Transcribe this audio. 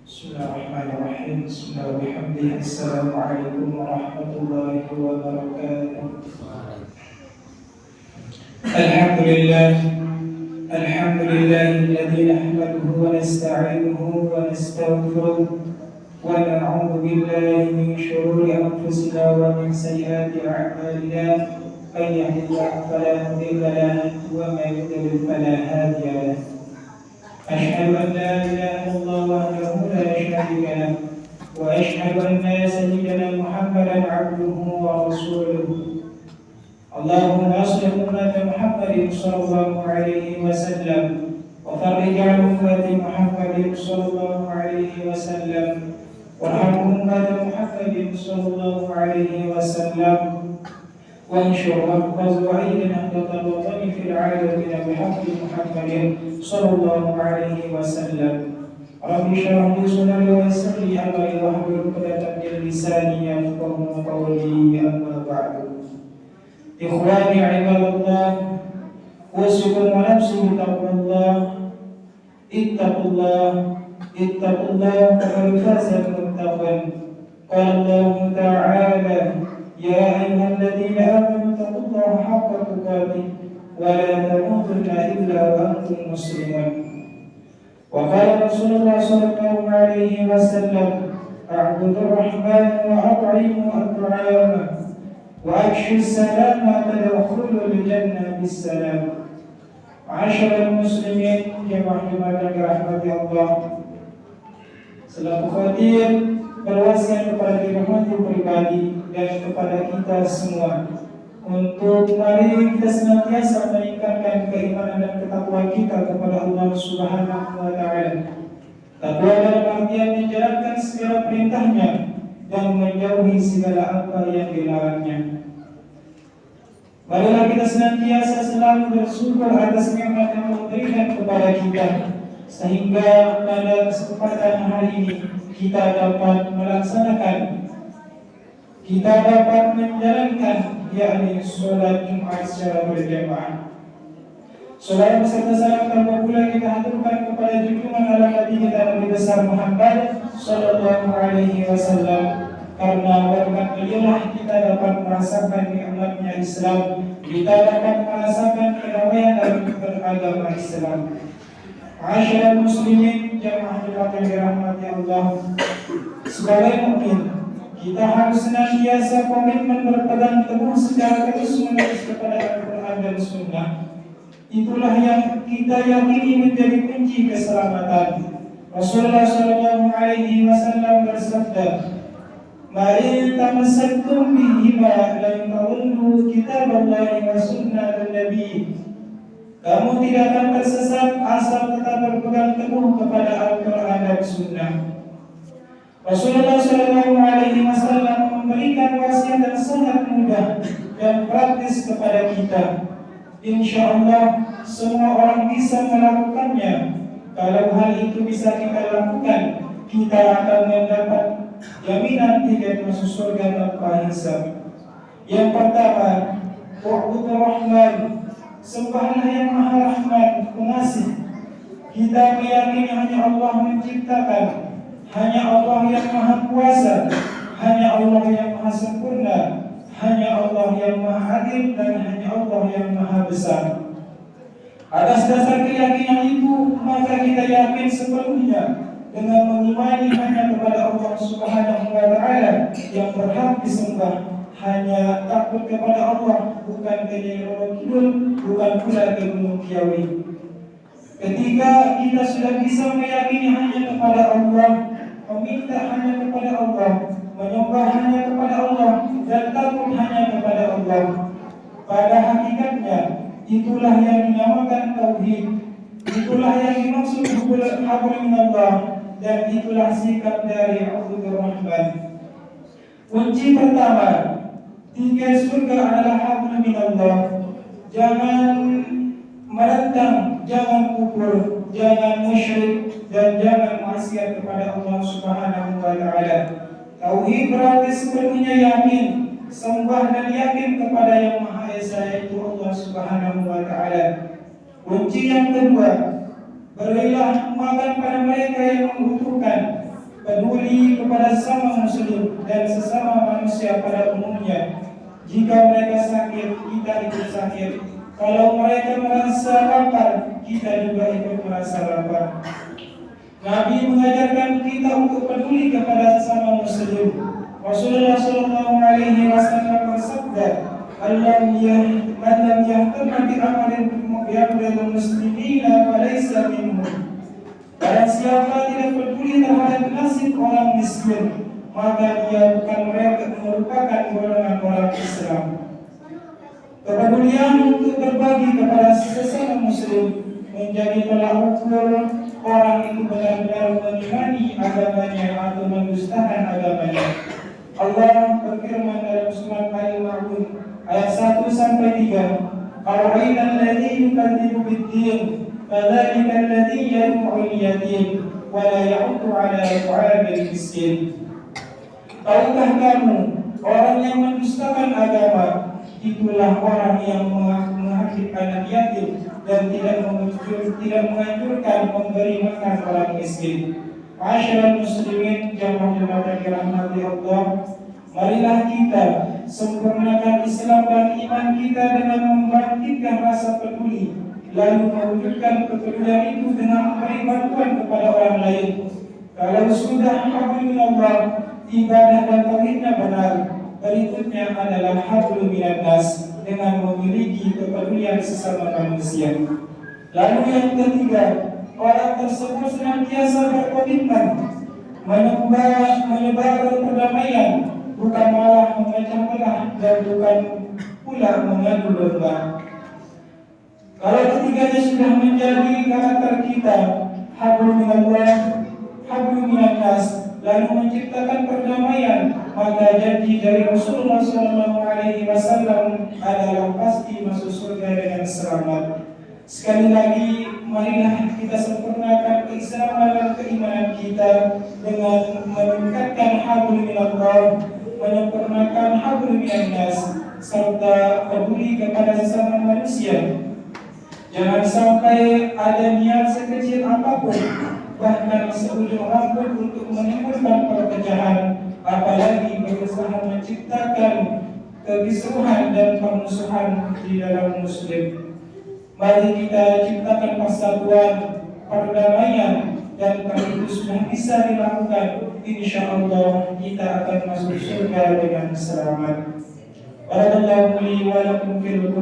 Bismillahirrahmanirrahim. Bismillahirrahmanirrahim. Assalamualaikum warahmatullahi wabarakatuh. Alhamdulillah. Alhamdulillahilladzi nahmaduhu wa nasta'inuhu wa nastaghfiruh wa na'udzu billahi min shururi anfusina wa min sayyiati a'malina. Man yahdihillahu fala mudilla lahu wa man yudlil fala hadiya lahu. أشهد أن لا إله إلا الله وحده لا شريك له وأشهد أن سيدنا محمدا عبده ورسوله. اللهم صل على أمة محمد صلى الله عليه وسلم وفرج عن أمة محمد صلى الله عليه وسلم وارحم أمة محمد صلى الله عليه وسلم وانشر واحفظ وعيد نهضة الوطن في العالمين بحق محمد صلى الله عليه وسلم. رب اشرح لي صدري ويسر لي امري واحلل عقدة من لساني يفقهوا قولي. اما بعد. اخواني عباد الله، اوصيكم ونفسي بتقوى الله. اتقوا الله اتقوا الله فقد فاز المتقون. قال الله تعالى: يا أيها الذين آمنوا اتقوا الله حق تقاته ولا تموتن إلا وأنتم مسلمون. وقال رسول الله صلى الله عليه وسلم: اعبدوا الرحمن وأطعموا الطعام وأفشوا السلام تدخلوا الجنة بالسلام. معاشر المسلمين jemaah dirahmati Allah, selaku khatir berwasiat kepada diri pribadi dan kepada kita semua untuk mari kita senantiasa meningkatkan keimanan dan ketakwaan kita kepada Allah Subhanahu wa taala. Takwa dalam artian menjalankan segala perintahnya dan menjauhi segala apa yang dilarangnya. Marilah kita senantiasa selalu bersyukur atas nikmat yang Allah berikan kepada kita, sehingga pada kesempatan hari ini kita dapat menjalankan yakni sholat Jumat secara berjamaah. Saudara beserta salam tanpa pula kita haturkan kepada junjungan ala Nabi kita Nabi besar Muhammad sallallahu alaihi wasallam, karena berkat beliau kita dapat merasakan nikmatnya Islam, kita dapat merasakan kedamaian dalam beragama Islam. Ma'asyiral muslimin jamaah yang dirahmati Allah, sebagai mukmin kita harus senantiasa komitmen berpegang teguh secara terus-menerus kepada Al-Quran dan Sunnah. Itulah yang kita yakini menjadi kunci keselamatan. Rasulullah sallallahu alaihi wasallam bersabda: "Ma in tamassaktum bihima lan tadillu kitaballahi wa sunnatan nabiy." Kamu tidak akan tersesat asal tetap berpegang teguh kepada Al-Quran dan Sunnah. Rasulullah SAW memberikan wasiat yang sangat mudah dan praktis kepada kita. Insya Allah semua orang bisa melakukannya. Kalau hal itu bisa kita lakukan, kita akan mendapat jaminan tiket masuk surga tanpa hisab. Yang pertama, wa'budur rahman, sembahlah yang maha rahman, pengasih. Kita meyakini hanya Allah menciptakan, hanya Allah yang maha kuasa, hanya Allah yang maha sempurna, hanya Allah yang maha adil, dan hanya Allah yang maha besar. Atas dasar keyakinan itu, maka kita yakin sepenuhnya dengan mengimani hanya kepada Allah Subhanahu wa taala yang berhak disembah, hanya takut kepada Allah, bukan ke Nyai Kidul, bukan pula ke Gunung Kiawi. Ketika kita sudah bisa meyakini hanya kepada Allah, meminta hanya kepada Allah, menyembah hanya kepada Allah, dan takut hanya kepada Allah, pada hakikatnya itulah yang dinamakan tauhid, itulah yang dimaksud hablum minallah, dan itulah sikap dari Abdur Rahman. Kunci pertama tiket surga adalah hablum minallah. Jangan menentang, jangan kufur, jangan musyrik, dan jangan maksiat kepada Allah Subhanahu wa taala. Tauhid berarti sepenuhnya yakin, sembah dan yakin kepada yang Maha Esa, yaitu Allah Subhanahu wa taala. Kunci yang kedua, berilah makan pada mereka yang membutuhkan, peduli kepada sesama muslim dan sesama manusia pada umumnya. Jika mereka sakit, kita ikut sakit. Kalau mereka merasa lapar, kita juga ikut merasa lapar. Nabi mengajarkan kita untuk peduli kepada sesama muslim. Rasulullah SAW bersabda, "Man lam yahtamma bi amalin yaqdiru muslimina falaysa minhum." Barang siapa tidak peduli terhadap nasib orang miskin, maka dia bukan merupakan golongan orang Islam. Kepedulian untuk berbagi kepada sesama muslim menjadi tolak ukur orang itu benar-benar mengimani agamanya atau mendustakan agamanya. Allah berfirman dalam surat Al-Ma'un ayat 1 sampai 3, "Ara'aita alladhi yukadzibu bid-din, fadzalika alladhi yad'u al-yatim wa la yahuddu 'ala ta'amil miskin." Tahukah kamu orang yang mendustakan agama itulah orang yang menghakimi anak yatim dan tidak menganjurkan memberi makan orang miskin. Ma'asyiral muslimin jamaah dirahmati Allah, marilah kita sempurnakan Islam dan iman kita dengan membangkitkan rasa peduli, lalu mewujudkan kepedulian itu dengan memberi bantuan kepada orang lain. Kalau sudah hablum Allah, ibadah dan tauhidnya benar, berikutnya adalah hablum minan nas, dengan memiliki kepedulian sesama manusia. Lalu yang ketiga, orang tersebut senantiasa berkomitmen menyebar perdamaian, bukan malah memecah belah dan bukan pula mengadu domba. Kalau ketiganya sudah menjadi karakter kita, hablum minallah, hablum minan nas, lalu menciptakan perdamaian, maka janji dari Rasulullah SAW adalah pasti masuk surga dengan selamat. Sekali lagi, marilah kita sempurnakan keislaman dan keimanan kita dengan meningkatkan hablum minallah, menyempurnakan hablum minan nas, serta peduli kepada sesama manusia. Jangan sampai ada niat sekecil apapun, bahkan seujung rambut, untuk menimbulkan perpecahan, apalagi berusaha menciptakan kekisruhan dan permusuhan di dalam muslim. Mari kita ciptakan persatuan, perdamaian, dan kalau itu sudah bisa dilakukan, insya Allah kita akan masuk surga dengan selamat. Barakallahu li wa lakum fil